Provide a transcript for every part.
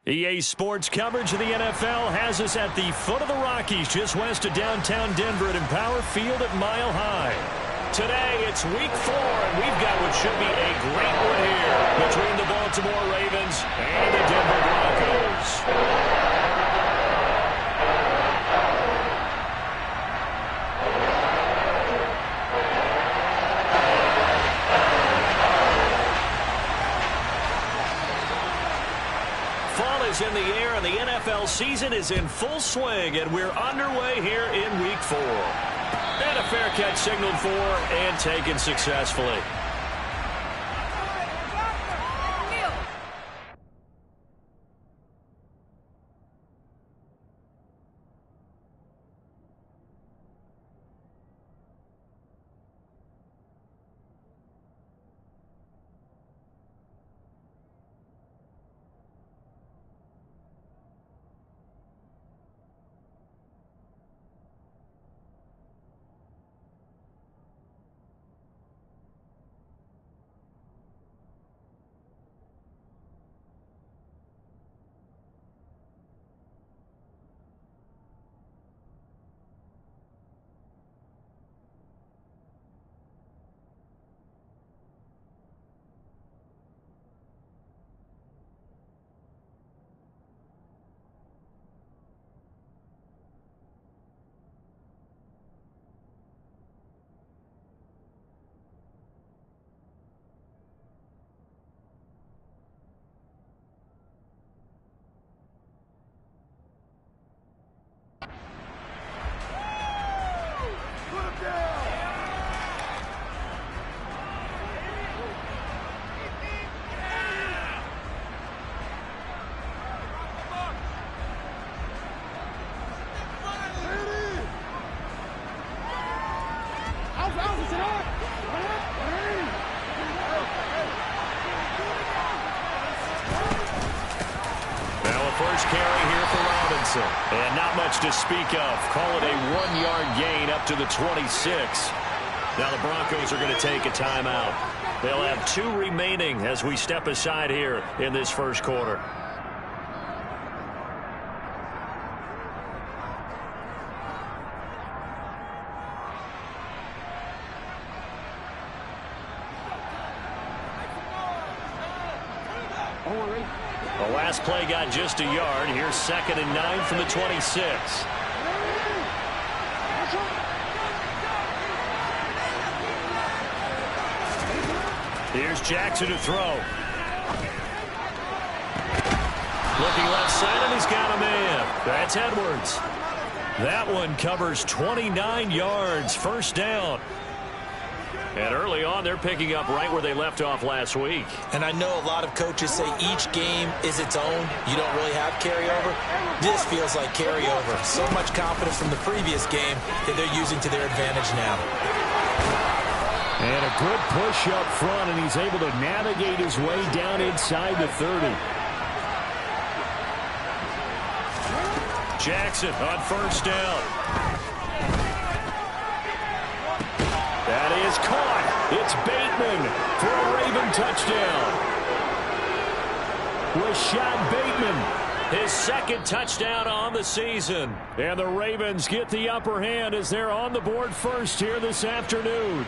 EA Sports coverage of the NFL has us at the foot of the Rockies, just west of downtown Denver at Empower Field at Mile High. Today, it's Week 4, and we've got what should be a great one here between the Baltimore Ravens and the Denver Broncos. In the air, and the NFL season is in full swing, and we're underway here in Week 4. And a fair catch signaled for and taken successfully. First carry here for Robinson. And not much to speak of. Call it a 1-yard gain up to the 26. Now the Broncos are going to take a timeout. They'll have 2 remaining as we step aside here in this first quarter. The last play got just a yard. Here's 2nd and 9 from the 26. Here's Jackson to throw. Looking left side, and he's got a man. That's Edwards. That one covers 29 yards. First down. And early on, they're picking up right where they left off last week. And I know a lot of coaches say each game is its own. You don't really have carryover. This feels like carryover. So much confidence from the previous game that they're using to their advantage now. And a good push up front, and he's able to navigate his way down inside the 30. Jackson on first down. That is caught. It's Bateman for a Raven touchdown. Rashad Bateman, his 2nd touchdown on the season. And the Ravens get the upper hand as they're on the board first here this afternoon.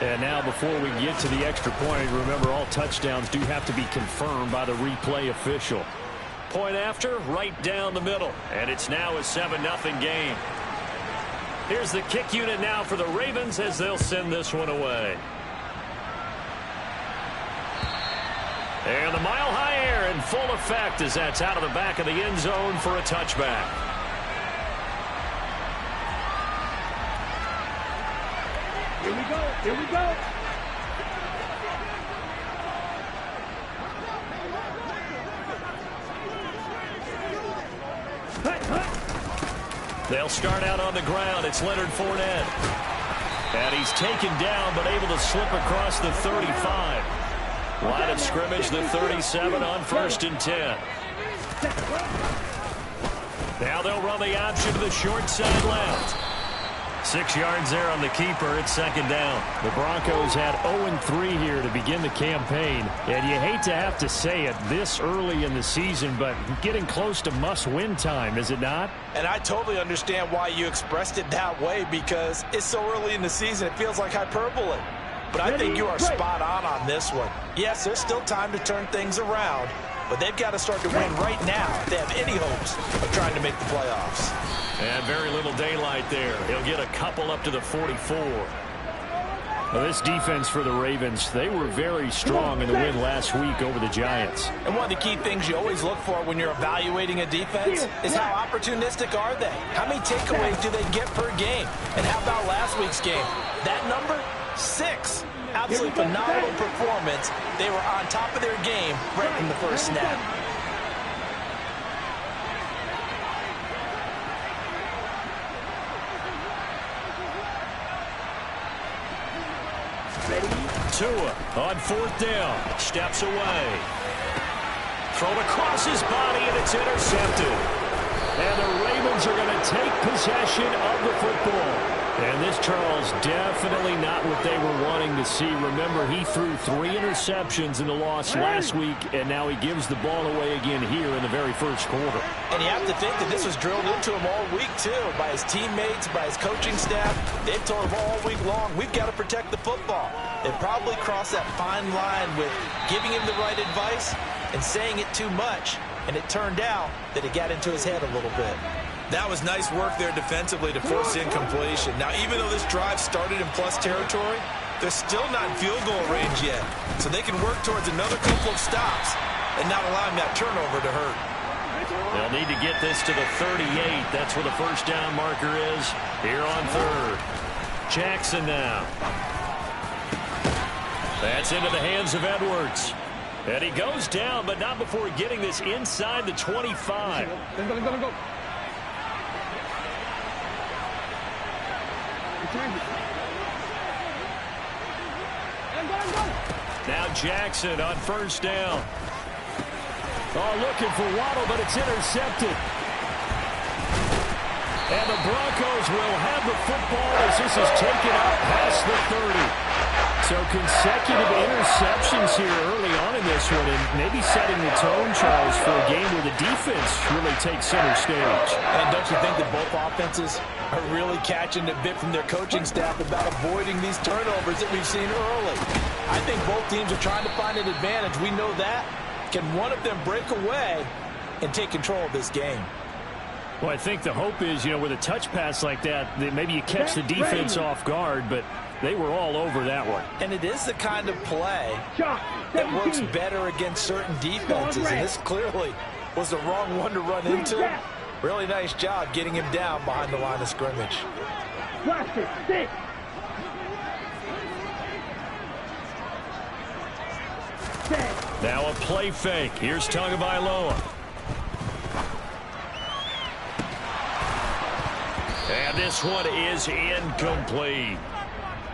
And now before we get to the extra point, remember all touchdowns do have to be confirmed by the replay official. Point after, right down the middle. And it's now a 7-0 game. Here's the kick unit now for the Ravens as they'll send this one away. And the Mile High air in full effect as that's out of the back of the end zone for a touchback. Here we go. Here we go. They'll start out on the ground. It's Leonard Fournette. And he's taken down but able to slip across the 35. Line of scrimmage, the 37 on 1st and 10. Now they'll run the option to the short side left. 6 yards there on the keeper. It's second down. The Broncos had 0-3 here to begin the campaign. And you hate to have to say it this early in the season, but getting close to must-win time, is it not? And I totally understand why you expressed it that way, because it's so early in the season, it feels like hyperbole. But I think you are spot on this one. Yes, there's still time to turn things around, but they've got to start to win right now if they have any hopes of trying to make the playoffs. And very little daylight there. He'll get a couple up to the 44. Well, this defense for the Ravens, they were very strong in the win last week over the Giants. And one of the key things you always look for when you're evaluating a defense is how opportunistic are they? How many takeaways do they get per game? And how about last week's game? That number? 6. Absolutely phenomenal performance. They were on top of their game right from the first snap. Tua on 4th down. Steps away. Thrown across his body, and it's intercepted. And the Ravens are going to take possession of the football. And this, Charles, definitely not what they were wanting to see. Remember, he threw 3 interceptions in the loss last week, and now he gives the ball away again here in the very first quarter. And you have to think that this was drilled into him all week, too, by his teammates, by his coaching staff. They've told him all week long, we've got to protect the football. They probably crossed that fine line with giving him the right advice and saying it too much. And it turned out that it got into his head a little bit. That was nice work there defensively to force incompletion. Now, even though this drive started in plus territory, they're still not in field goal range yet. So they can work towards another couple of stops and not allowing that turnover to hurt. They'll need to get this to the 38. That's where the first down marker is here on 3rd. Jackson now. That's into the hands of Edwards. And he goes down, but not before getting this inside the 25. Go. Now Jackson on 1st down. Oh, looking for Waddle, but it's intercepted. And the Broncos will have the football as this is taken up past the 30. So consecutive interceptions here early on in this one, and maybe setting the tone, Charles, for a game where the defense really takes center stage. And don't you think that both offenses are really catching a bit from their coaching staff about avoiding these turnovers that we've seen early? I think both teams are trying to find an advantage. We know that. Can one of them break away and take control of this game? Well, I think the hope is, with a touch pass like that maybe you catch the defense off guard, but they were all over that one. And it is the kind of play that works better against certain defenses, and this clearly was the wrong one to run into. Really nice job getting him down behind the line of scrimmage. Now a play fake. Here's Tagovailoa. And this one is incomplete.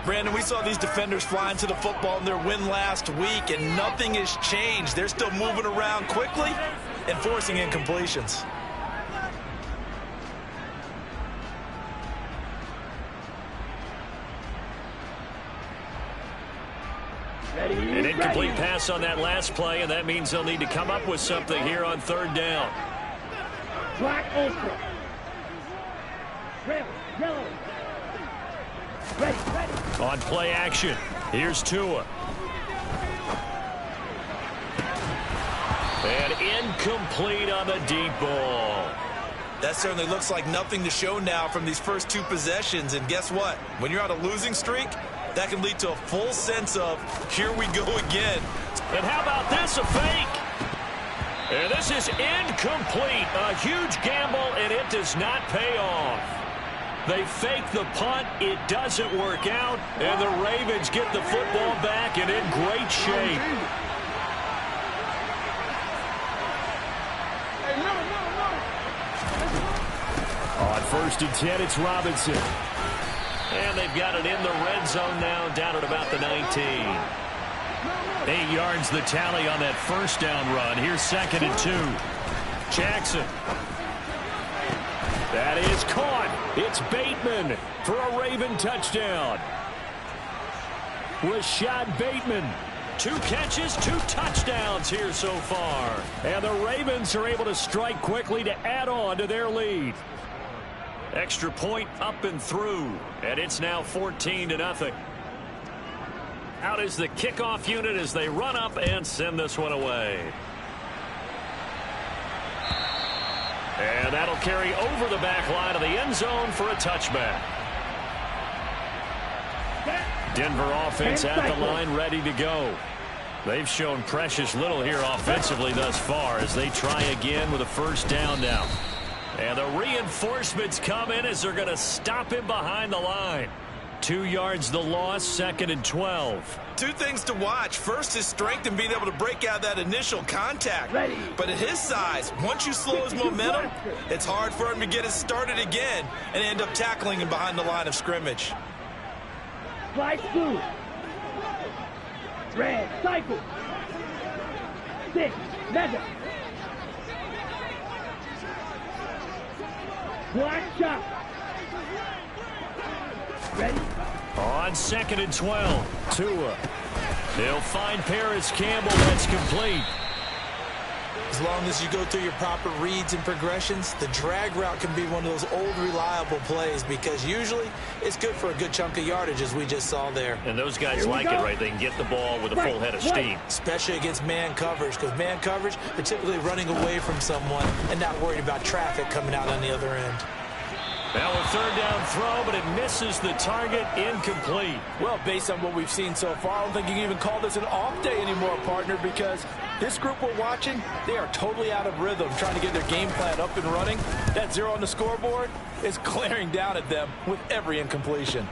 Brandon, we saw these defenders flying to the football in their win last week, and nothing has changed. They're still moving around quickly and forcing incompletions. An incomplete pass on that last play, and that means they'll need to come up with something here on 3rd down. Black ultra. Red, yellow. Ready. On play action, here's Tua. And incomplete on the deep ball. That certainly looks like nothing to show now from these first 2 possessions. And guess what? When you're on a losing streak, that can lead to a full sense of, here we go again. And how about this, a fake? And this is incomplete. A huge gamble, and it does not pay off. They fake the punt. It doesn't work out, and the Ravens get the football back and in great shape. On 1st and 10, it's Robinson. And they've got it in the red zone now, down at about the 19. 8 yards the tally on that first down run. Here's 2nd and 2. Jackson. That is caught. It's Bateman for a Raven touchdown. Rashad Bateman. 2 catches, 2 touchdowns here so far. And the Ravens are able to strike quickly to add on to their lead. Extra point up and through. And it's now 14-0. Out is the kickoff unit as they run up and send this one away. And that'll carry over the back line of the end zone for a touchback. Denver offense at the line, ready to go. They've shown precious little here offensively thus far as they try again with a first down now. And the reinforcements come in as they're going to stop him behind the line. 2 yards the loss, 2nd and 12. 2 things to watch. First, his strength and being able to break out that initial contact. But at his size, once you slow his momentum, it's hard for him to get it started again and end up tackling him behind the line of scrimmage. Slide through. Red, cycle. 6, mega. Black shot. Ready? On 2nd and 12, Tua. They'll find Paris Campbell. That's complete. As long as you go through your proper reads and progressions, the drag route can be one of those old reliable plays because usually it's good for a good chunk of yardage as we just saw there. And those guys like it, right? They can get the ball with a full head of steam. Especially against man coverage because man coverage, they're typically running away from someone and not worried about traffic coming out on the other end. Now a 3rd down throw, but it misses the target, incomplete. Well, based on what we've seen so far, I don't think you can even call this an off day anymore, partner, because this group we're watching, they are totally out of rhythm, trying to get their game plan up and running. That 0 on the scoreboard is glaring down at them with every incompletion.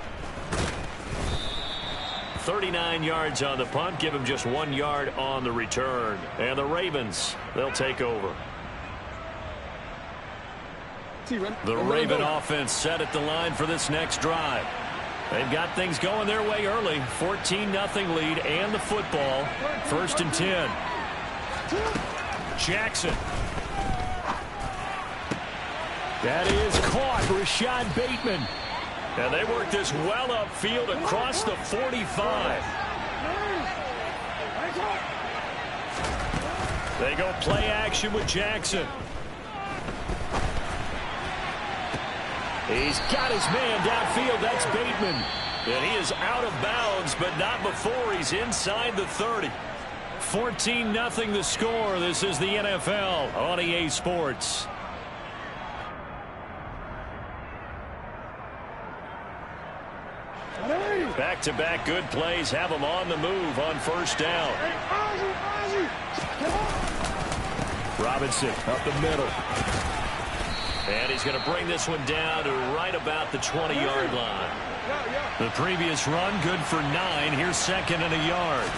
39 yards on the punt, give him just 1 yard on the return. And the Ravens, they'll take over. The Raven offense set at the line for this next drive. They've got things going their way early. 14-0 lead and the football. 1st and 10. Jackson. That is caught. Rashad Bateman. And they work this well upfield across the 45. They go play action with Jackson. He's got his man downfield. That's Bateman. And he is out of bounds, but not before he's inside the 30. 14-0 the score. This is the NFL on EA Sports. Back-to-back good plays have them on the move on first down. Robinson up the middle. And he's going to bring this one down to right about the 20-yard line. The previous run good for 9. Here's 2nd and a yard.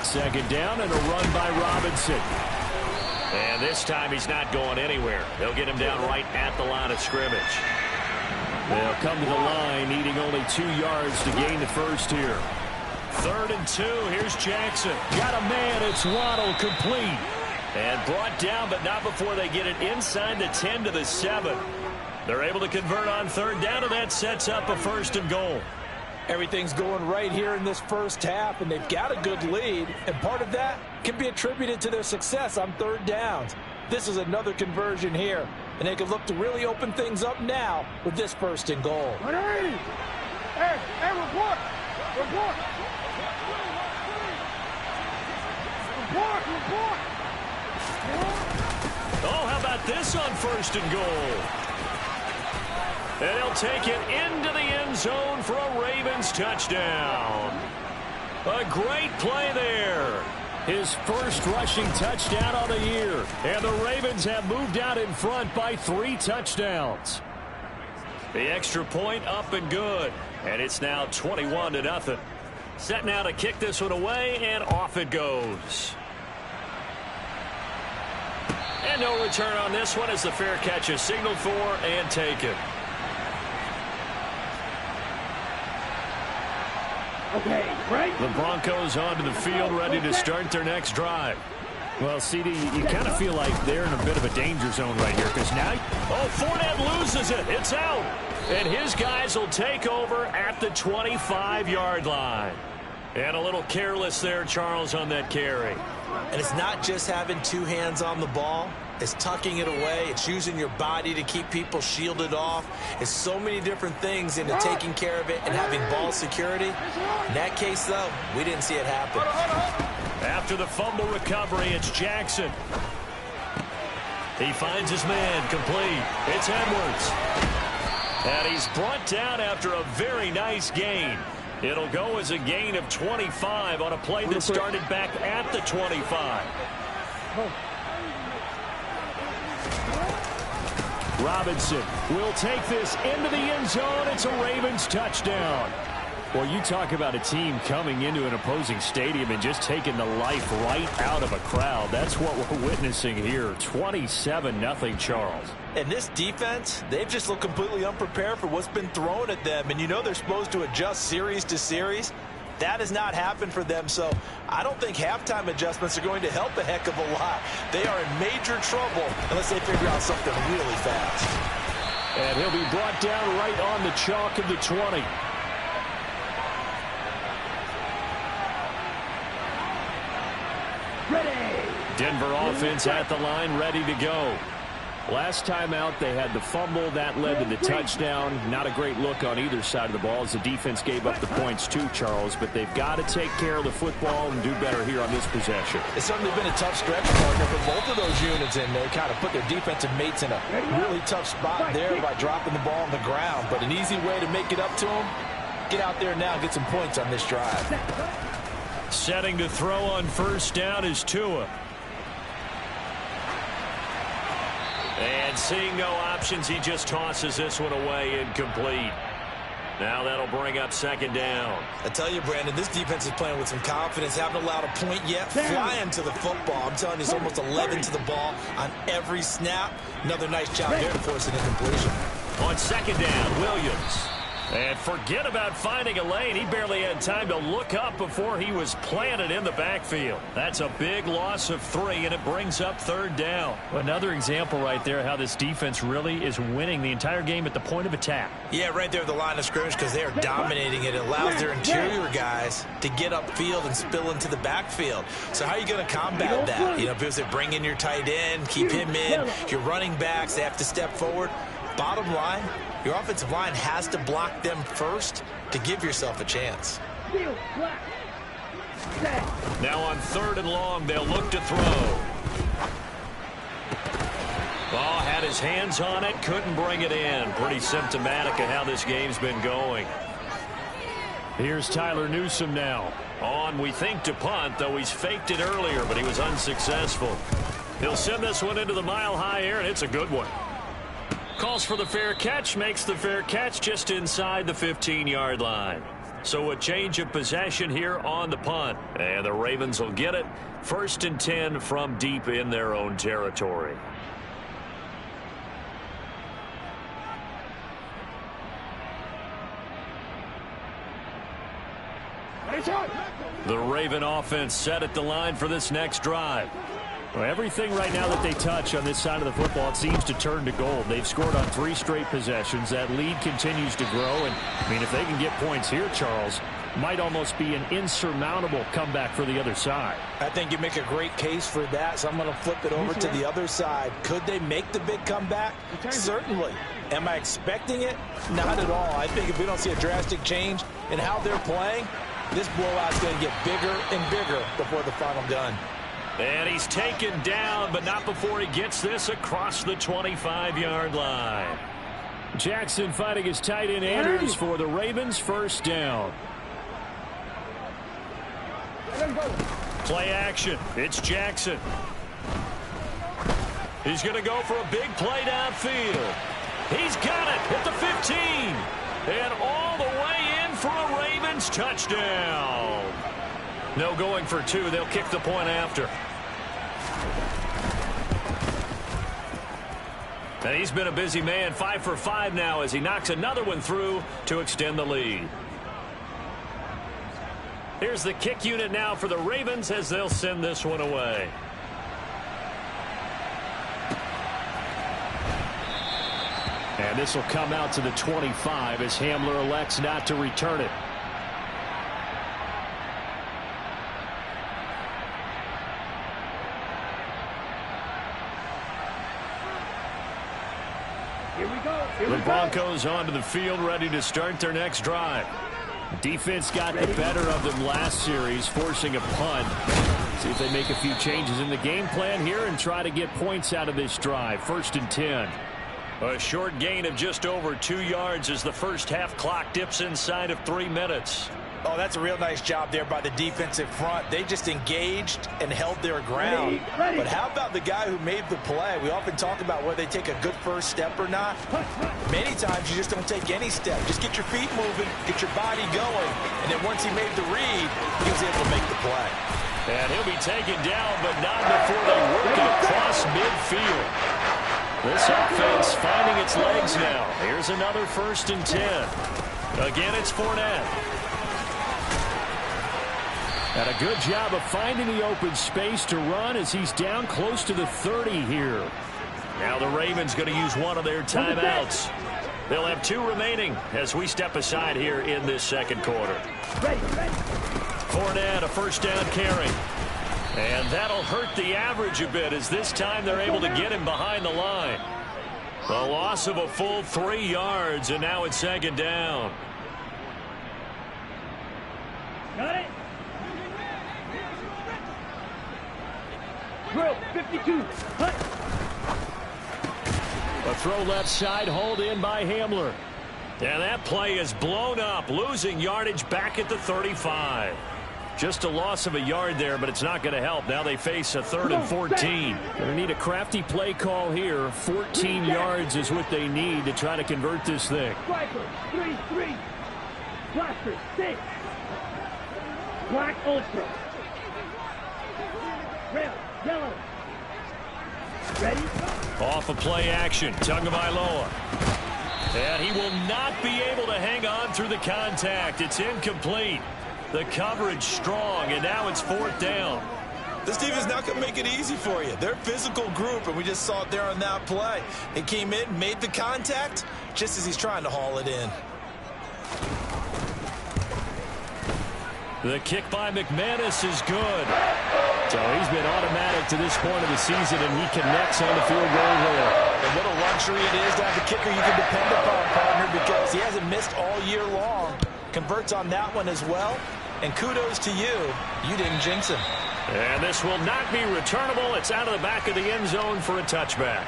2nd down and a run by Robinson. And this time he's not going anywhere. They'll get him down right at the line of scrimmage. They'll come to the line needing only 2 yards to gain the first here. 3rd and 2. Here's Jackson. Got a man. It's Waddle, complete. And brought down, but not before they get it inside the 10 to the 7. They're able to convert on 3rd down, and that sets up a 1st and goal. Everything's going right here in this first half, and they've got a good lead. And part of that can be attributed to their success on 3rd downs. This is another conversion here, and they can look to really open things up now with this 1st and goal. Hey, report! Report! Report! Oh, how about this on 1st and goal? And he'll take it into the end zone for a Ravens touchdown. A great play there. His first rushing touchdown on the year. And the Ravens have moved out in front by 3 touchdowns. The extra point up and good. And it's now 21-0. Set now to kick this one away, and off it goes. And no return on this one as the fair catch is signaled for and taken. Okay, right. The Broncos onto the field ready to start their next drive. Well, CD, you kind of feel like they're in a bit of a danger zone right here because now, Fournette loses it. It's out. And his guys will take over at the 25-yard line. And a little careless there, Charles, on that carry. And it's not just having two hands on the ball. It's tucking it away. It's using your body to keep people shielded off. It's so many different things into taking care of it and having ball security. In that case, though, we didn't see it happen. After the fumble recovery, it's Jackson. He finds his man, complete. It's Edwards. And he's brought down after a very nice gain. It'll go as a gain of 25 on a play that started back at the 25. Robinson will take this into the end zone. It's a Ravens touchdown. Well, you talk about a team coming into an opposing stadium and just taking the life right out of a crowd. That's what we're witnessing here. 27-0, Charles. And this defense, they've just looked completely unprepared for what's been thrown at them. And you know they're supposed to adjust series to series. That has not happened for them, so I don't think halftime adjustments are going to help a heck of a lot. They are in major trouble unless they figure out something really fast. And he'll be brought down right on the chalk of the 20. Denver offense at the line, ready to go. Last time out, they had the fumble. That led to the touchdown. Not a great look on either side of the ball as the defense gave up the points too, Charles. But they've got to take care of the football and do better here on this possession. It's certainly been a tough stretch, partner, for both of those units, and they kind of put their defensive mates in a really tough spot there by dropping the ball on the ground. But an easy way to make it up to them, get out there now and get some points on this drive. Setting to throw on first down is Tua. And seeing no options, he just tosses this one away, incomplete. Now that'll bring up second down. I tell you, Brandon, this defense is playing with some confidence. Haven't allowed a point yet. Flying to the football. I'm telling you, it's almost 11 to the ball on every snap. Another nice job there to force an incompletion. On second down, Williams. And forget about finding a lane. He barely had time to look up before he was planted in the backfield. That's a big loss of 3, and it brings up third down. Another example right there how this defense really is winning the entire game at the point of attack. Yeah, right there at the line of scrimmage because they are dominating it. It allows their interior guys to get upfield and spill into the backfield. So how are you going to combat that? You know, because they bring in your tight end, keep him in. Your running backs, they have to step forward. Bottom line, your offensive line has to block them first to give yourself a chance. Now on third and long, they'll look to throw. Ball had his hands on it, couldn't bring it in. Pretty symptomatic of how this game's been going. Here's Tyler Newsome now. On, we think, to punt, though he's faked it earlier, but he was unsuccessful. He'll send this one into the mile-high air, and it's a good one. Calls for the fair catch, makes the fair catch just inside the 15-yard line. So a change of possession here on the punt. And the Ravens will get it. 1st and 10 from deep in their own territory. The Raven offense set at the line for this next drive. Well, everything right now that they touch on this side of the football, it seems to turn to gold. They've scored on 3 straight possessions. That lead continues to grow. And, I mean, if they can get points here, Charles, might almost be an insurmountable comeback for the other side. I think you make a great case for that, so I'm going to flip it over to the other side. Could they make the big comeback? Certainly. Am I expecting it? Not at all. I think if we don't see a drastic change in how they're playing, this blowout's going to get bigger and bigger before the final gun. And he's taken down, but not before he gets this across the 25-yard line. Jackson fighting his tight end Andrews for the Ravens, first down. Play action. It's Jackson. He's going to go for a big play downfield. He's got it at the 15. And all the way in for a Ravens touchdown. No going for 2. They'll kick the point after. And he's been a busy man. 5 for 5 now as he knocks another one through to extend the lead. Here's the kick unit now for the Ravens as they'll send this one away. And this will come out to the 25 as Hamler elects not to return it. Here we go. The Broncos onto the field, ready to start their next drive. Defense got the better of them last series, forcing a punt. See if they make a few changes in the game plan here and try to get points out of this drive. 1st and 10. A short gain of just over 2 yards as the first half clock dips inside of 3 minutes. Oh, that's a real nice job there by the defensive front. They just engaged and held their ground. Ready. But how about the guy who made the play? We often talk about whether they take a good first step or not. Many times you just don't take any step. Just get your feet moving, get your body going, and then once he made the read, he was able to make the play. And he'll be taken down, but not before they work it across midfield. This offense finding its legs now. Here's another 1st and 10. Again, it's Fournette. And a good job of finding the open space to run as he's down close to the 30 here. Now the Ravens going to use one of their timeouts. They'll have 2 remaining as we step aside here in this second quarter. Ready. Fournette, a 1st down carry. And that'll hurt the average a bit as this time they're able to get him behind the line. A loss of a full 3 yards, and now it's 2nd down. Got it. Drill 52. Hut. A throw left side, hauled in by Hamler. And that play is blown up, losing yardage back at the 35. Just a loss of a yard there, but it's not going to help. Now they face a 3rd and 14. Going to need a crafty play call here. 14 yards is what they need to try to convert this thing. Striker 3-3. Blaster 6. Black Ultra. Red. Yellow. Ready? Off of play action. Tagovailoa. And he will not be able to hang on through the contact. It's incomplete. The coverage strong, and now it's 4th down. This team is not going to make it easy for you. They're a physical group, and we just saw it there on that play. He came in, made the contact, just as he's trying to haul it in. The kick by McManus is good. So he's been automatic to this point of the season, and he connects on the field goal there. And what a luxury it is to have a kicker you can depend upon, partner, because he hasn't missed all year long. Converts on that one as well. And kudos to you. You didn't jinx him. And this will not be returnable. It's out of the back of the end zone for a touchback.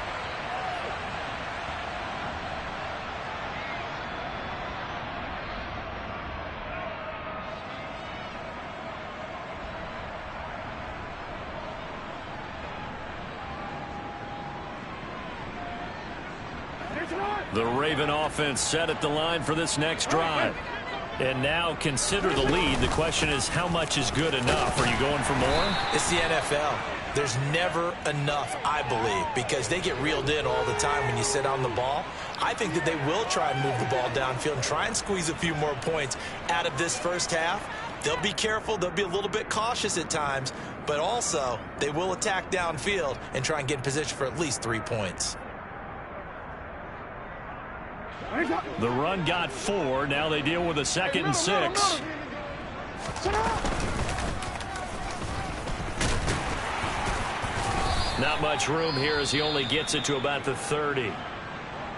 The Raven offense set at the line for this next drive. And now consider the lead. The question is, how much is good enough? Are you going for more? It's the NFL. There's never enough, I believe, because they get reeled in all the time when you sit on the ball. I think that they will try and move the ball downfield and try and squeeze a few more points out of this first half. They'll be careful. They'll be a little bit cautious at times, but also they will attack downfield and try and get in position for at least 3 points. The run got 4. Now they deal with a 2nd and 6. Not much room here as he only gets it to about the 30.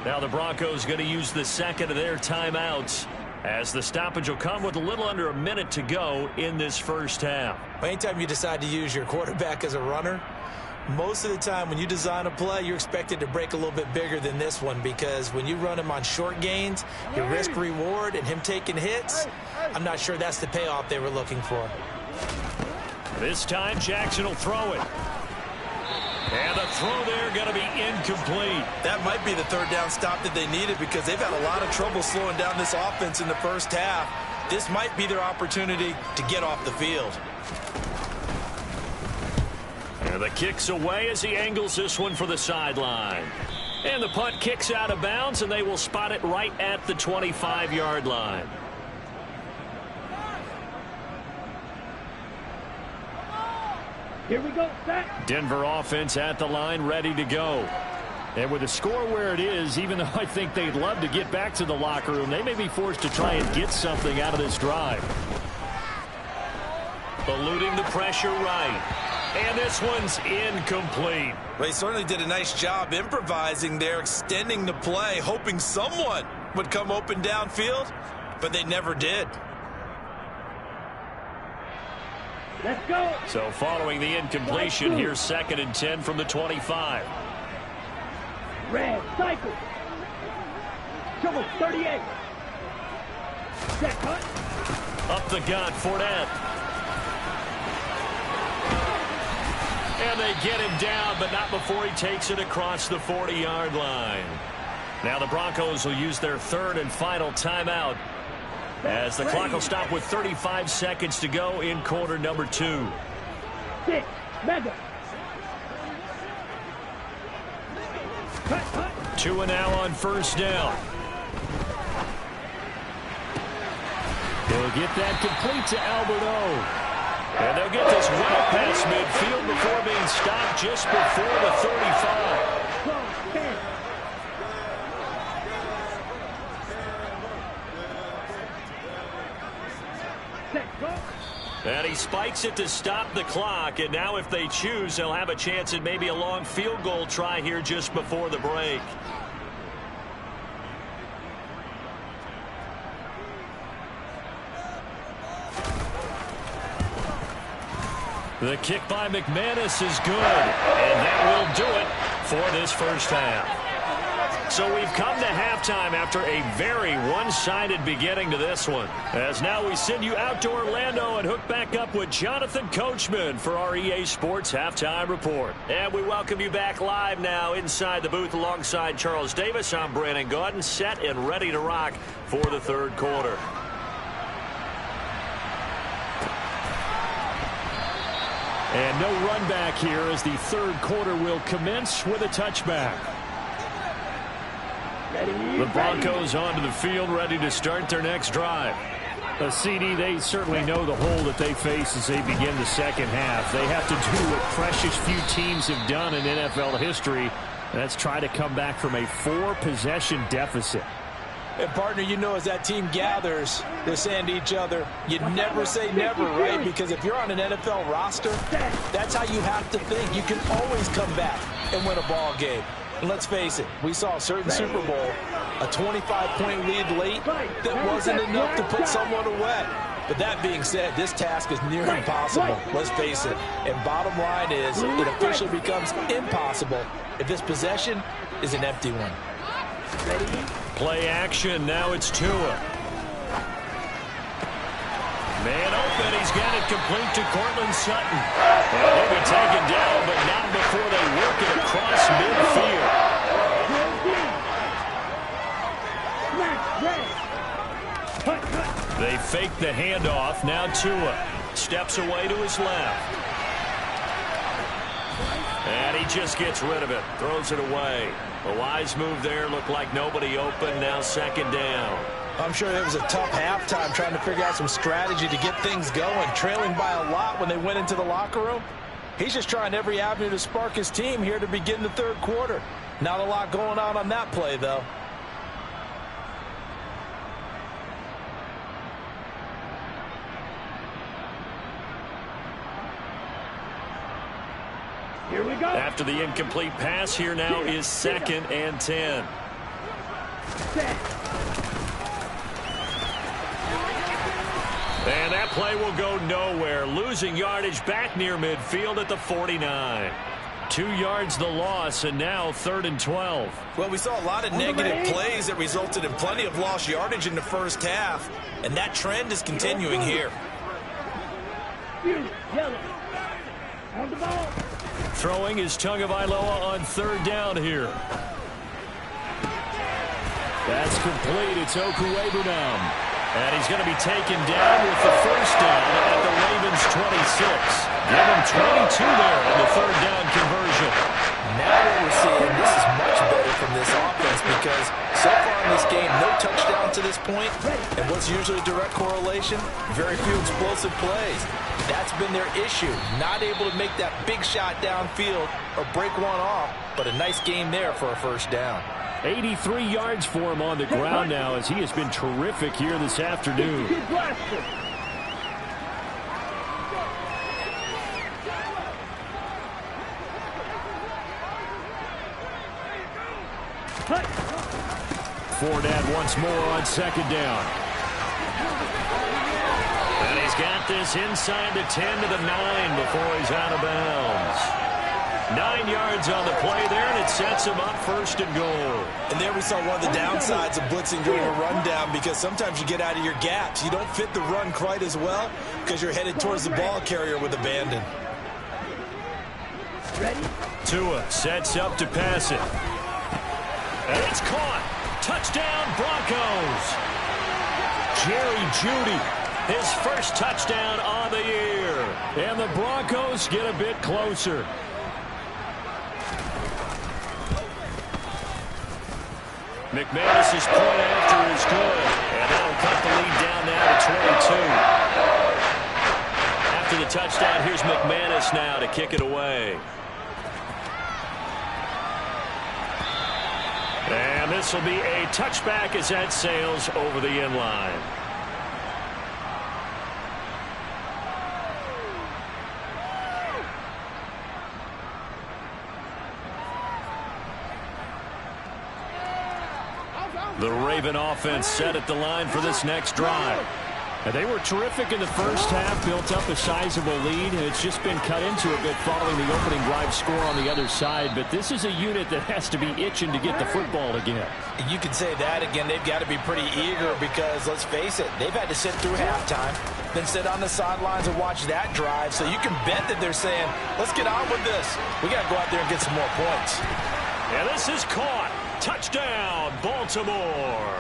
Now the Broncos going to use the 2nd of their timeouts as the stoppage will come with a little under a minute to go in this first half. Anytime you decide to use your quarterback as a runner, most of the time when you design a play, you're expected to break a little bit bigger than this one, because when you run him on short gains, your risk reward and him taking hits, I'm not sure that's the payoff they were looking for. This time Jackson will throw it. And the throw there going to be incomplete. That might be the 3rd down stop that they needed, because they've had a lot of trouble slowing down this offense in the first half. This might be their opportunity to get off the field. And the kick's away as he angles this one for the sideline. And the punt kicks out of bounds, and they will spot it right at the 25-yard line. Here we go, set. Denver offense at the line, ready to go. And with the score where it is, even though I think they'd love to get back to the locker room, they may be forced to try and get something out of this drive. Eluding the pressure right. And this one's incomplete. Well, he certainly did a nice job improvising there, extending the play, hoping someone would come open downfield, but they never did. Let's go. So following the incompletion, here's 2nd and 10 from the 25. Red, cycle. Trouble, 38. Set, cut. Up the gut, Fournette. And they get him down, but not before he takes it across the 40-yard line. Now the Broncos will use their 3rd and final timeout as the clock will stop with 35 seconds to go in quarter number 2. 6, mega. Cut, cut. 2 and now on 1st down. They'll get that complete to Alberto. And they'll get this well past midfield before being stopped just before the 35. And he spikes it to stop the clock. And now if they choose, they'll have a chance at maybe a long field goal try here just before the break. The kick by McManus is good, and that will do it for this first half. So we've come to halftime after a very one-sided beginning to this one. As now we send you out to Orlando and hook back up with Jonathan Coachman for our EA Sports Halftime Report. And we welcome you back live now inside the booth alongside Charles Davis. I'm Brandon Gaudin, set and ready to rock for the 3rd quarter. And no run back here as the 3rd quarter will commence with a touchback. The Broncos onto the field ready to start their next drive. A CD, they certainly know the hole that they face as they begin the 2nd half. They have to do what precious few teams have done in NFL history, and that's try to come back from a 4-possession deficit. And, partner, you know as that team gathers, they're saying to each other, you never say never, right? Because if you're on an NFL roster, that's how you have to think. You can always come back and win a ball game. And let's face it, we saw a certain Super Bowl, a 25-point lead late that wasn't enough to put someone away. But that being said, this task is near impossible, let's face it. And bottom line is, it officially becomes impossible if this possession is an empty one. Play action. Now it's Tua. Man open. He's got it complete to Cortland Sutton. And he'll be taken down, but not before they work it across midfield. They fake the handoff. Now Tua steps away to his left. And he just gets rid of it. Throws it away. A wise move there. Looked like nobody open. Now 2nd down. I'm sure it was a tough halftime trying to figure out some strategy to get things going. Trailing by a lot when they went into the locker room. He's just trying every avenue to spark his team here to begin the 3rd quarter. Not a lot going on that play, though. Here we go. After the incomplete pass, here now is 2nd and 10. And that play will go nowhere. Losing yardage back near midfield at the 49. 2 yards the loss, and now 3rd and 12. Well, we saw a lot of negative plays that resulted in plenty of lost yardage in the first half, and that trend is continuing here. Yellow. On the ball. Throwing is Tagovailoa on 3rd down here. That's complete. It's Okuwebunam. And he's going to be taken down with the 1st down at the Ravens 26. Give him 22 there on the 3rd down conversion. Now what we're seeing, this is much better from this offense because so far in this game, no touchdown to this point. And what it's usually a direct correlation. Very few explosive plays. That's been their issue. Not able to make that big shot downfield or break one off, but a nice game there for a first down. 83 yards for him on the ground now as he has been terrific here this afternoon. Fournette once more on second down. And he's got this inside the 10 to the 9 before he's out of bounds. 9 yards on the play there, and it sets him up first and goal. And there we saw one of the downsides of blitzing during a rundown, because sometimes you get out of your gaps. You don't fit the run quite as well because you're headed towards the ball carrier with abandon. Tua sets up to pass it. And it's caught. Touchdown, Broncos. Jerry Jeudy, his first touchdown on the year. And the Broncos get a bit closer. McManus's point after is good. And that'll cut the lead down now to 22. After the touchdown, here's McManus now to kick it away. And this will be a touchback as that sails over the end line. The Raven offense set at the line for this next drive. And they were terrific in the first half, built up a sizable lead. It's just been cut into a bit following the opening drive score on the other side. But this is a unit that has to be itching to get the football again. You can say that again. They've got to be pretty eager because, let's face it, they've had to sit through halftime, then sit on the sidelines and watch that drive. So you can bet that they're saying, let's get on with this. We got to go out there and get some more points. And this is caught. Touchdown, Baltimore.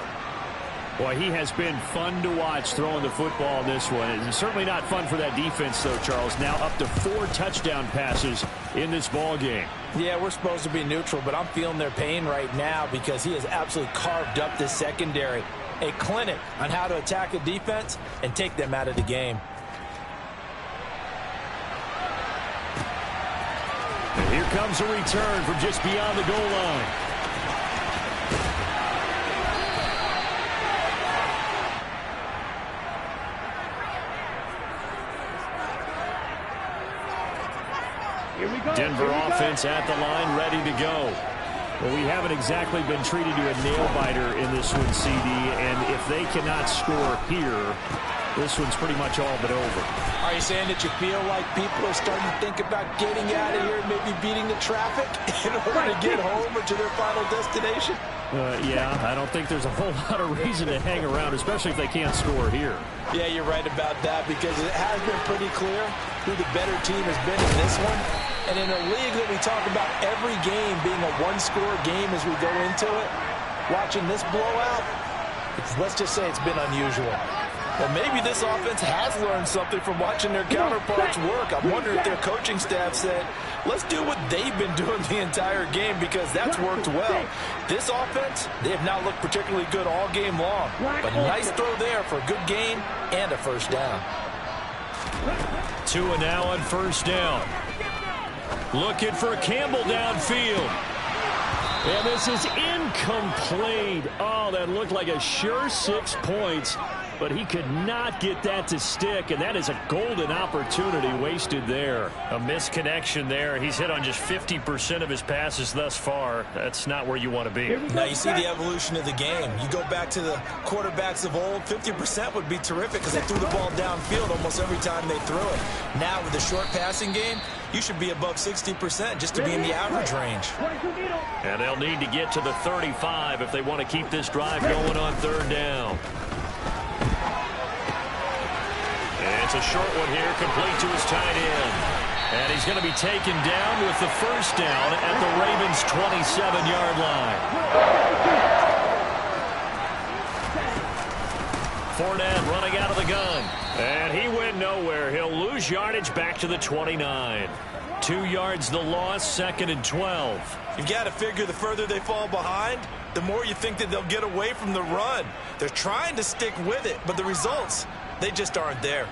Boy, he has been fun to watch throwing the football in this one. It's certainly not fun for that defense, though, Charles. Now up to 4 touchdown passes in this ball game. Yeah, we're supposed to be neutral, but I'm feeling their pain right now because he has absolutely carved up this secondary. A clinic on how to attack a defense and take them out of the game. And here comes a return from just beyond the goal line. Denver offense at the line, ready to go. Well, we haven't exactly been treated to a nail-biter in this one, CD, and if they cannot score here, this one's pretty much all but over. Are you saying that you feel like people are starting to think about getting out of here and maybe beating the traffic in order to get home or to their final destination? Yeah, I don't think there's a whole lot of reason to hang around, especially if they can't score here. Yeah, you're right about that because it has been pretty clear who the better team has been in this one. And in a league that we talk about every game being a one-score game as we go into it, watching this blowout, let's just say it's been unusual. Well, maybe this offense has learned something from watching their counterparts work. I'm wondering if their coaching staff said, let's do what they've been doing the entire game because that's worked well. This offense, they have not looked particularly good all game long. But nice throw there for a good gain and a first down. Tua now on first down. Looking for Campbell downfield. And this is incomplete. Oh, that looked like a sure 6 points. But he could not get that to stick, and that is a golden opportunity wasted there. A misconnection there. He's hit on just 50% of his passes thus far. That's not where you want to be. Now you see the evolution of the game. You go back to the quarterbacks of old, 50% would be terrific because they threw the ball downfield almost every time they threw it. Now with the short passing game, you should be above 60% just to be in the average range. And they'll need to get to the 35 if they want to keep this drive going on third down. And it's a short one here, complete to his tight end. And he's going to be taken down with the first down at the Ravens' 27-yard line. Fournette running out of the gun. And he went nowhere. He'll lose yardage back to the 29. 2 yards the loss, 2nd and 12. You've got to figure the further they fall behind, the more you think that they'll get away from the run. They're trying to stick with it, but the results, they just aren't there.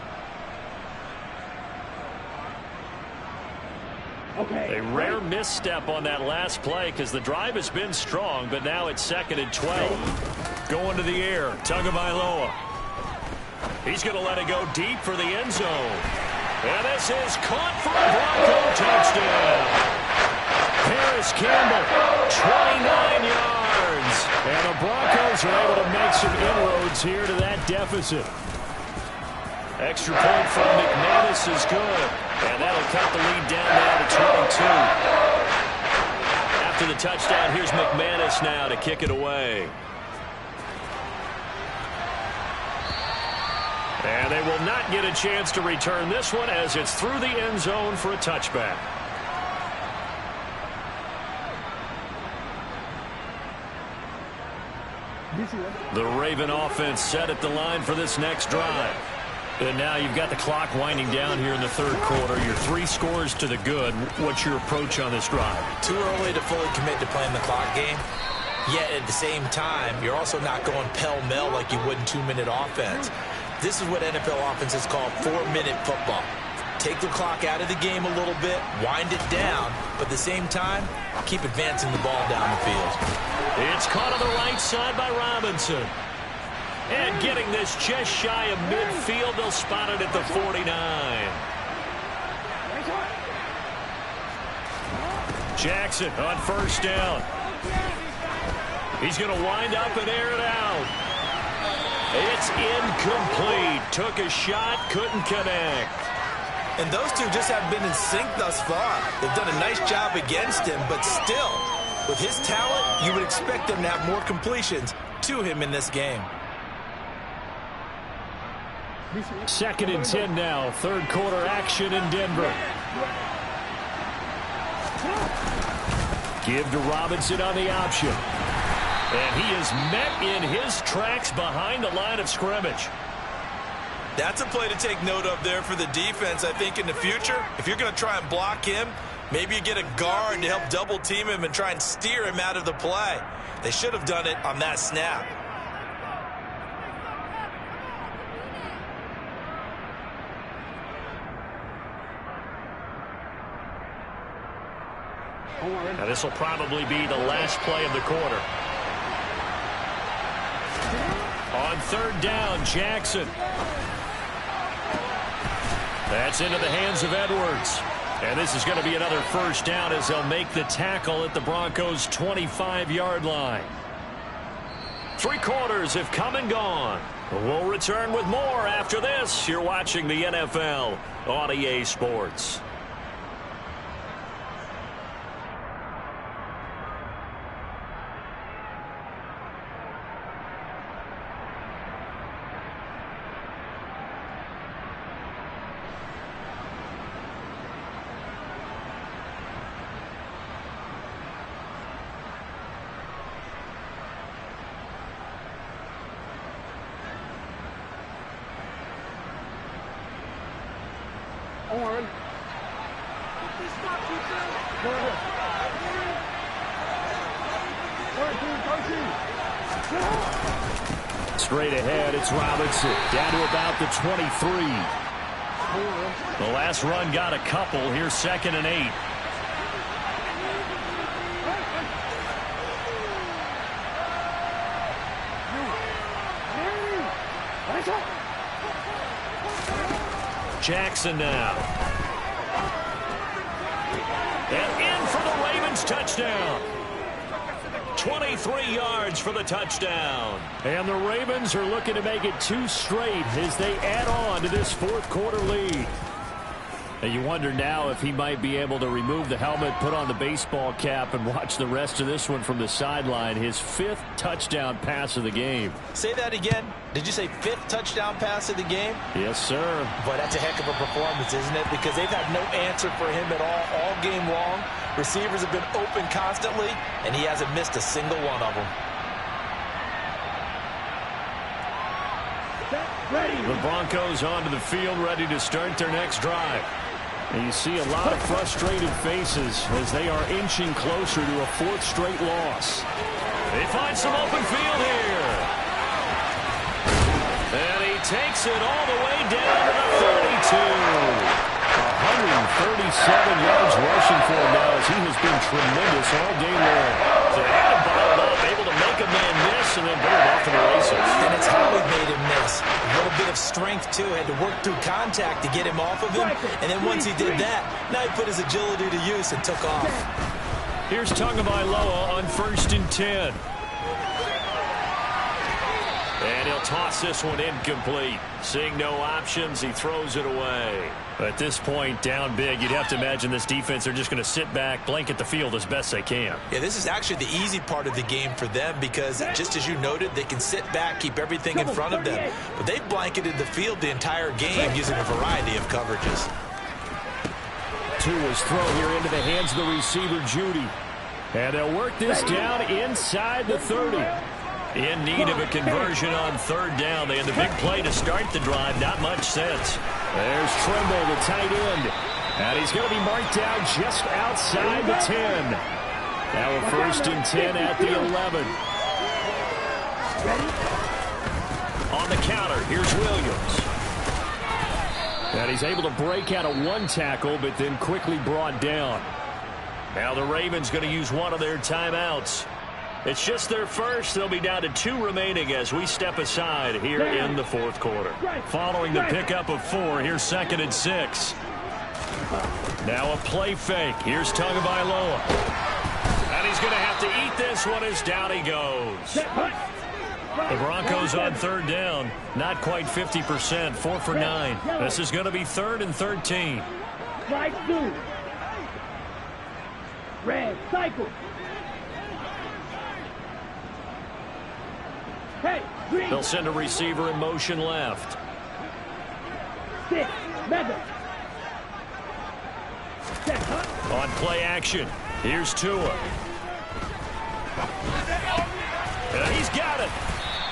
A rare misstep on that last play because the drive has been strong, but now it's 2nd and 12. Going to the air, Tagovailoa. He's going to let it go deep for the end zone. And this is caught for a Bronco touchdown. Harris Campbell, 29 yards. And the Broncos are able to make some inroads here to that deficit. Extra point from McManus is good. And that'll cut the lead down now to 22. After the touchdown, here's McManus now to kick it away. And they will not get a chance to return this one as it's through the end zone for a touchback. The Raven offense set at the line for this next drive. And now you've got the clock winding down here in the 3rd quarter. You're 3 scores to the good. What's your approach on this drive? Too early to fully commit to playing the clock game. Yet at the same time, you're also not going pell-mell like you would in 2-minute offense. This is what NFL offenses call 4-minute football. Take the clock out of the game a little bit, wind it down, but at the same time, keep advancing the ball down the field. It's caught on the right side by Robinson. And getting this just shy of midfield, they'll spot it at the 49. Jackson on 1st down. He's going to wind up and air it out. It's incomplete. Took a shot, couldn't connect. And those two just haven't been in sync thus far. They've done a nice job against him, but still, with his talent, you would expect them to have more completions to him in this game. 2nd and 10 now. 3rd quarter action in Denver. Give to Robinson on the option. And he is met in his tracks behind the line of scrimmage. That's a play to take note of there for the defense, I think, in the future. If you're going to try and block him, maybe you get a guard to help double team him and try and steer him out of the play. They should have done it on that snap. Now this will probably be the last play of the quarter. On 3rd down, Jackson. That's into the hands of Edwards. And this is going to be another 1st down as they'll make the tackle at the Broncos' 25-yard line. 3 quarters have come and gone. We'll return with more after this. You're watching the NFL on EA Sports. Straight ahead, it's Robinson down to about the 23. The last run got a couple. Here's 2nd and 8. Jackson now. And in for the Ravens touchdown. 23 yards for the touchdown. And the Ravens are looking to make it 2 straight as they add on to this 4th quarter lead. And you wonder now if he might be able to remove the helmet, put on the baseball cap, and watch the rest of this one from the sideline. His 5th touchdown pass of the game. Say that again. Did you say 5th touchdown pass of the game? Yes, sir. Boy, that's a heck of a performance, isn't it? Because they've had no answer for him at all game long. Receivers have been open constantly, and he hasn't missed a single one of them. The Broncos onto the field, ready to start their next drive. And you see a lot of frustrated faces as they are inching closer to a 4th straight loss. They find some open field here. And he takes it all the way down to the 32. 137 yards rushing for him now as he has been tremendous all day long. So they had him bottled up, able to make a man miss and then bring him off to the races. And it's how he made him miss. A little bit of strength, too. Had to work through contact to get him off of him. And then once he did that, now he put his agility to use and took off. Here's Tagovailoa on 1st and 10. And he'll toss this one incomplete. Seeing no options, he throws it away. At this point, down big, you'd have to imagine this defense are just going to sit back, blanket the field as best they can. Yeah, this is actually the easy part of the game for them because, just as you noted, they can sit back, keep everything in front of them. But they've blanketed the field the entire game using a variety of coverages. Tua's throw here into the hands of the receiver, Judy. And they'll work this down inside the 30. In need of a conversion on 3rd down. They had the big play to start the drive. Not much sense. There's Trimble, the tight end. And he's going to be marked down just outside the 10. Now a 1st and 10 at the 11. On the counter, here's Williams. And he's able to break out of one tackle, but then quickly brought down. Now the Ravens going to use one of their timeouts. It's just their first. They'll be down to 2 remaining as we step aside here in the 4th quarter. Following the pickup of 4, here's 2nd and 6. Now a play fake. Here's Tagovailoa. And he's going to have to eat this one as down he goes. The Broncos on 3rd down. Not quite 50%. 4 for 9. This is going to be 3rd and 13. Right through. Red cycle. Hey, green. They'll send a receiver in motion left. 6, mega. On play action, here's Tua. And he's got it.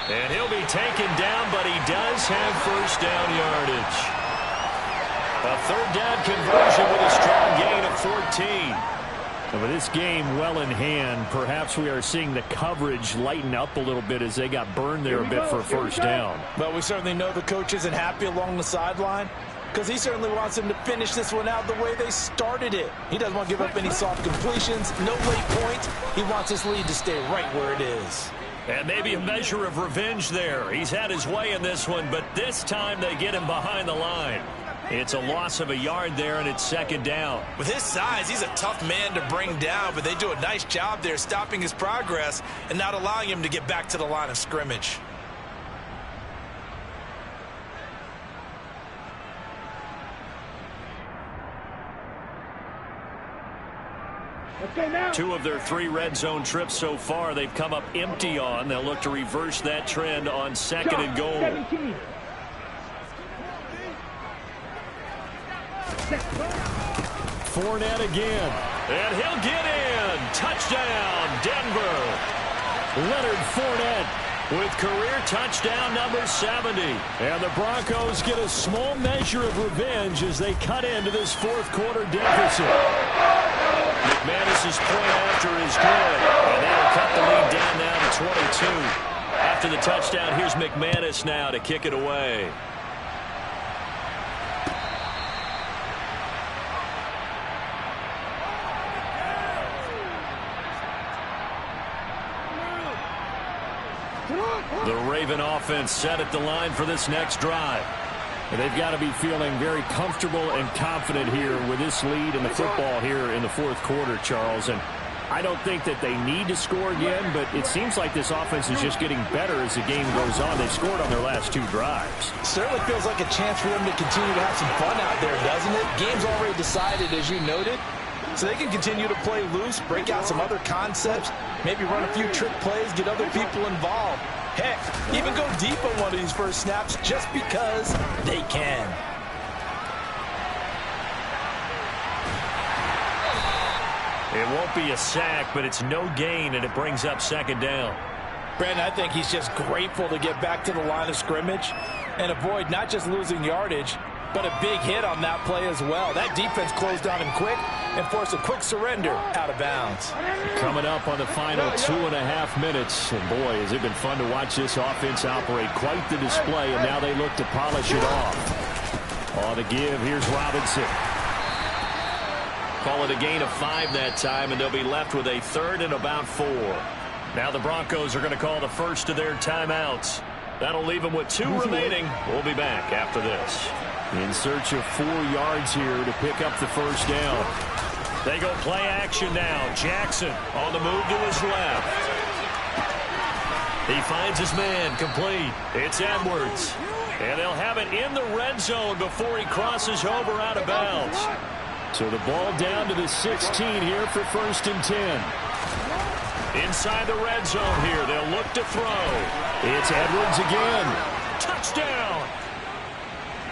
And he'll be taken down, but he does have 1st down yardage. A 3rd down conversion with a strong gain of 14. And with this game well in hand, perhaps we are seeing the coverage lighten up a little bit as they got burned there a bit for a 1st down. But we certainly know the coach isn't happy along the sideline because he certainly wants them to finish this one out the way they started it. He doesn't want to give up any soft completions, no late points. He wants his lead to stay right where it is. And maybe a measure of revenge there. He's had his way in this one, but this time they get him behind the line. It's a loss of a yard there, and it's 2nd down. With his size, he's a tough man to bring down, but they do a nice job there stopping his progress and not allowing him to get back to the line of scrimmage. Okay, now. 2 of their 3 red zone trips so far they've come up empty on. They'll look to reverse that trend on 2nd and goal. 17. Fournette again. And he'll get in. Touchdown, Denver. Leonard Fournette with career touchdown number 70. And the Broncos get a small measure of revenge as they cut into this 4th quarter deficit. McManus's point after is good. And they'll cut the lead down now to 22. After the touchdown, here's McManus now to kick it away. The Raven offense set at the line for this next drive. And they've got to be feeling very comfortable and confident here with this lead in the football here in the 4th quarter, Charles. And I don't think that they need to score again, but it seems like this offense is just getting better as the game goes on. They've scored on their last 2 drives. Certainly feels like a chance for them to continue to have some fun out there, doesn't it? Game's already decided, as you noted. So they can continue to play loose, break out some other concepts, maybe run a few trick plays, get other people involved. Heck, even go deep on one of these first snaps just because they can. It won't be a sack, but it's no gain, and it brings up 2nd down. Brandon, I think he's just grateful to get back to the line of scrimmage and avoid not just losing yardage, but a big hit on that play as well. That defense closed on him quick, and force a quick surrender out of bounds. Coming up on the final 2.5 minutes. And boy, has it been fun to watch this offense operate. Quite the display, and now they look to polish it off. On the give, here's Robinson. Call it a gain of 5 that time, and they'll be left with a 3rd and about 4. Now the Broncos are going to call the first of their timeouts. That'll leave them with 2 remaining. We'll be back after this. In search of 4 yards here to pick up the first down. They go play action now. Jackson on the move to his left. He finds his man complete. It's Edwards. And they'll have it in the red zone before he crosses over out of bounds. So the ball down to the 16 here for 1st and 10. Inside the red zone here. They'll look to throw. It's Edwards again. Touchdown.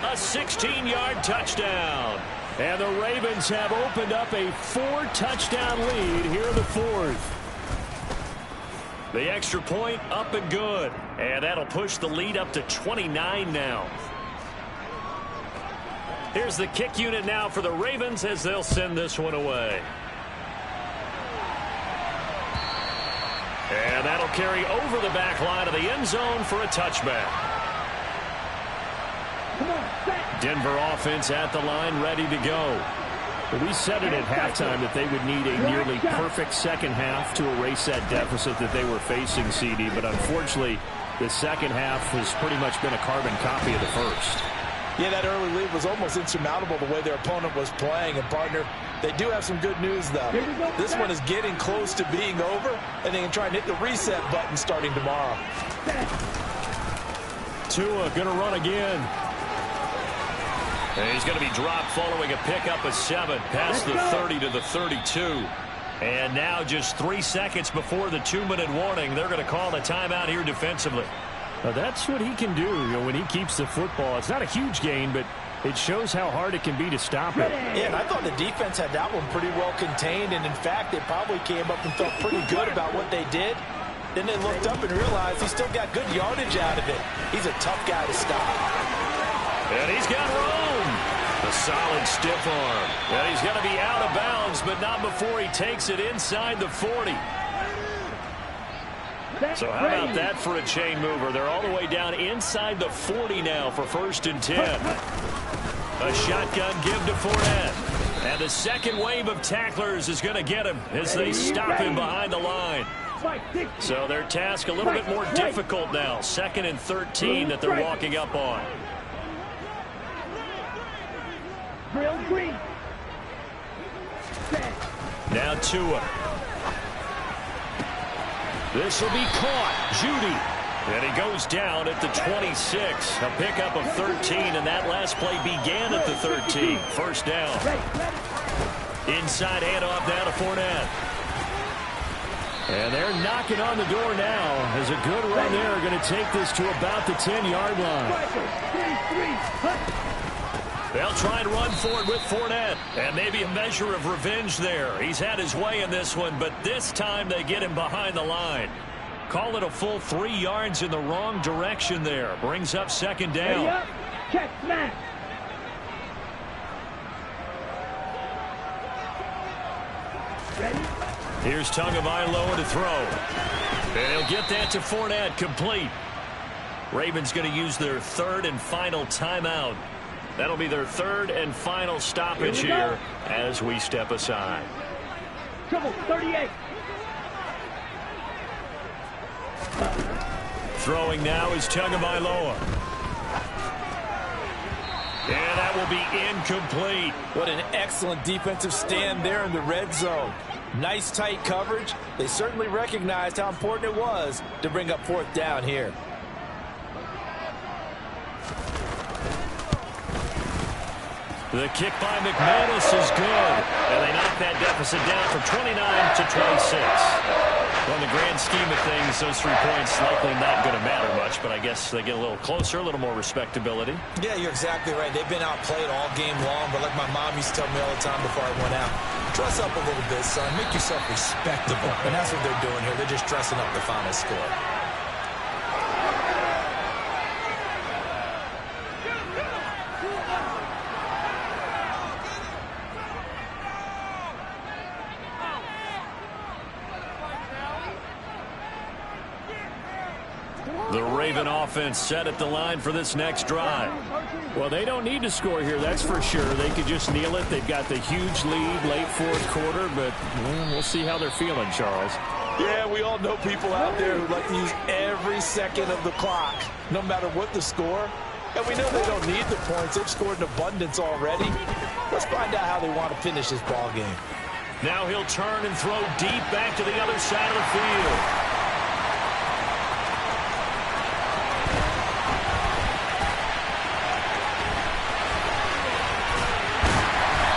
A 16-yard touchdown. And the Ravens have opened up a 4-touchdown lead here in the 4th. The extra point up and good. And that'll push the lead up to 29 now. Here's the kick unit now for the Ravens as they'll send this one away. And that'll carry over the back line of the end zone for a touchback. Denver offense at the line, ready to go. We said it at halftime that they would need a nearly perfect second half to erase that deficit that they were facing, CD. But unfortunately, the second half has pretty much been a carbon copy of the first. Yeah, that early lead was almost insurmountable the way their opponent was playing. And, partner, they do have some good news, though. This one is getting close to being over, and they can try and hit the reset button starting tomorrow. Tua going to run again. And he's going to be dropped following a pickup of 7 past the 30 to the 32. And now just 3 seconds before the 2-minute warning, they're going to call a timeout here defensively. That's what he can do, when he keeps the football. It's not a huge gain, but it shows how hard it can be to stop it. Yeah, and I thought the defense had that one pretty well contained. And, in fact, they probably came up and felt pretty good about what they did. Then they looked up and realized he still got good yardage out of it. He's a tough guy to stop. And he's got room. A solid stiff arm. And he's going to be out of bounds, but not before he takes it inside the 40. So how about that for a chain mover? They're all the way down inside the 40 now for 1st and 10. A shotgun give to Fournette. And the second wave of tacklers is going to get him as they stop him behind the line. So their task a little bit more difficult now. 2nd and 13 that they're walking up on. Now Tua. This will be caught. Judy. And he goes down at the 26. A pickup of 13, and that last play began at the 13. First down. Inside handoff down to Fournette. And they're knocking on the door now as a good run there. Going to take this to about the 10-yard line. They'll try and run forward with Fournette. And maybe a measure of revenge there. He's had his way in this one, but this time they get him behind the line. Call it a full 3 yards in the wrong direction there. Brings up 2nd down. Check snap. Here's Tagovailoa to throw. And he'll get that to Fournette, complete. Ravens going to use their 3rd and final timeout. That'll be their 3rd and final stoppage here as we step aside. Trouble, 38. Throwing now is Tagovailoa. And that will be incomplete. What an excellent defensive stand there in the red zone. Nice tight coverage. They certainly recognized how important it was to bring up 4th down here. The kick by McManus is good. And they knock that deficit down from 29 to 26. Well, in the grand scheme of things, those 3 points likely not going to matter much, but I guess they get a little closer, a little more respectability. Yeah, you're exactly right. They've been outplayed all game long, but like my mom used to tell me all the time before I went out, dress up a little bit, son. Make yourself respectable. And that's what they're doing here. They're just dressing up the final score. The Raven offense set at the line for this next drive. Well, they don't need to score here, that's for sure. They could just kneel it. They've got the huge lead late fourth quarter, but we'll see how they're feeling, Charles. Yeah, we all know people out there who like to use every second of the clock, no matter what the score. And we know they don't need the points. They've scored in abundance already. Let's find out how they want to finish this ball game. Now he'll turn and throw deep back to the other side of the field.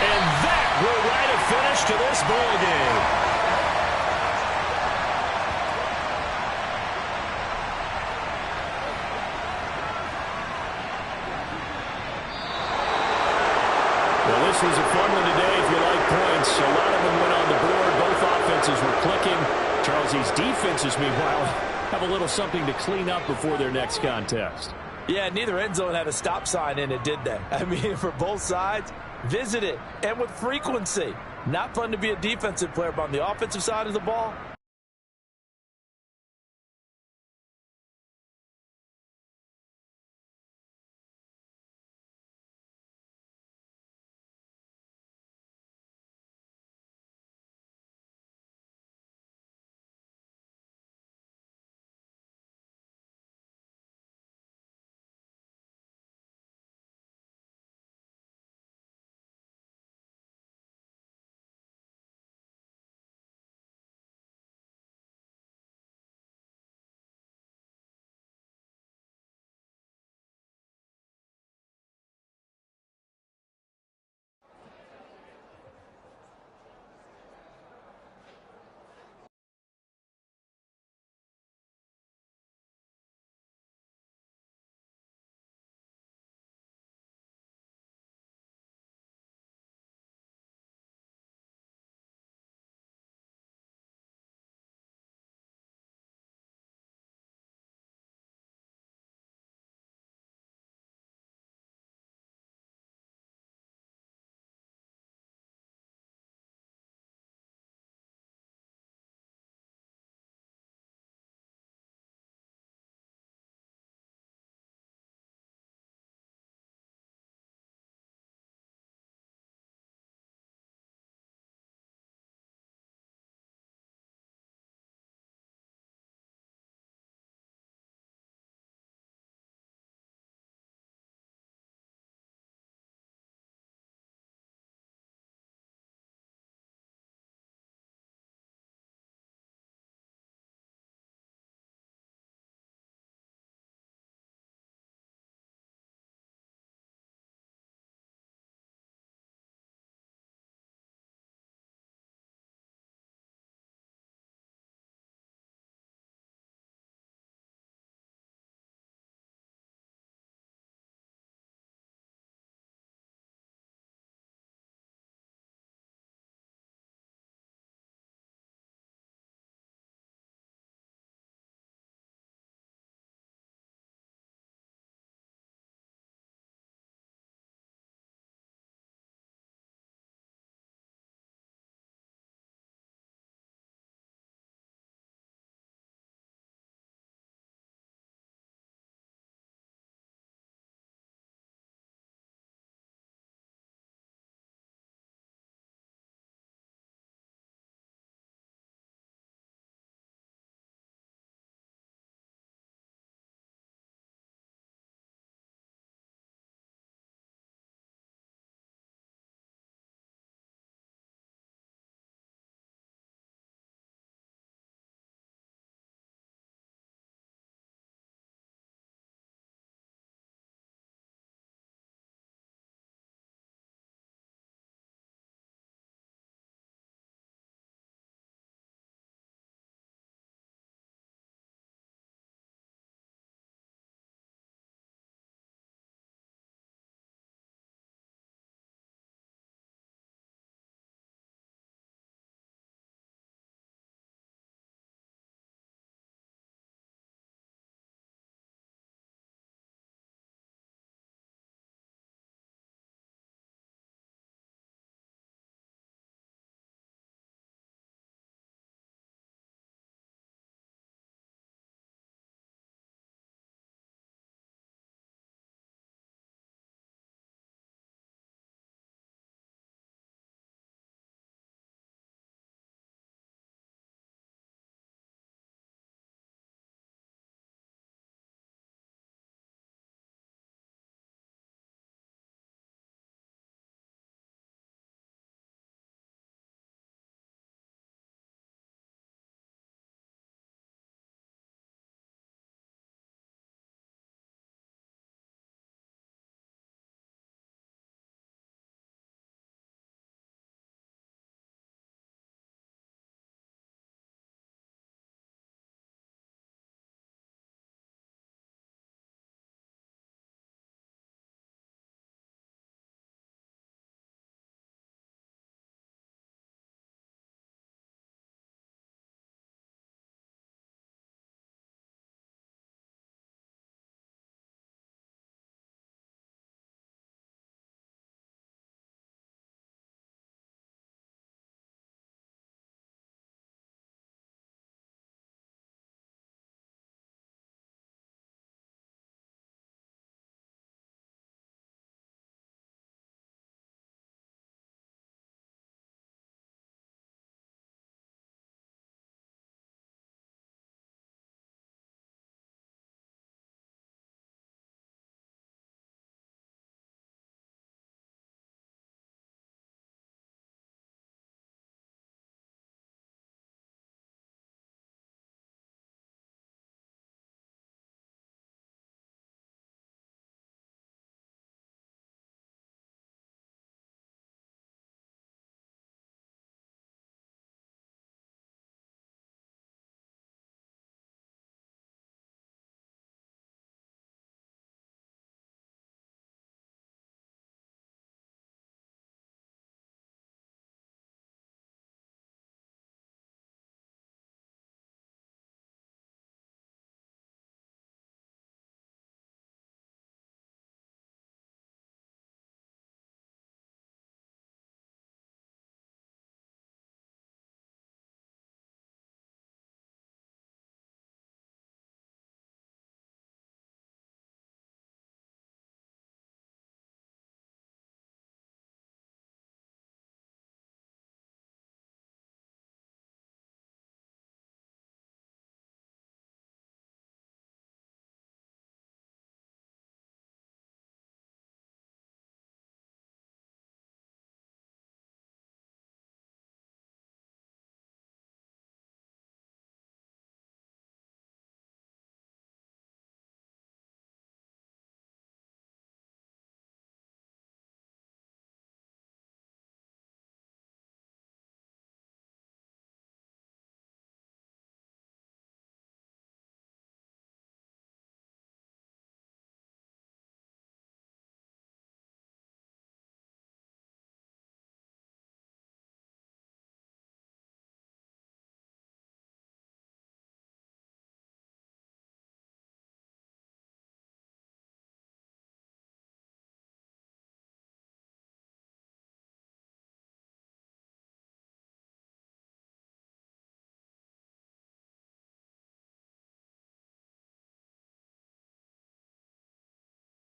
And that will write a finish to this ball game. Well, this was a fun one today if you like points. A lot of them went on the board. Both offenses were clicking. Charles, these defenses, meanwhile, have a little something to clean up before their next contest. Yeah, neither end zone had a stop sign in it, did they? I mean, for both sides, visit it, and with frequency. Not fun to be a defensive player, but on the offensive side of the ball,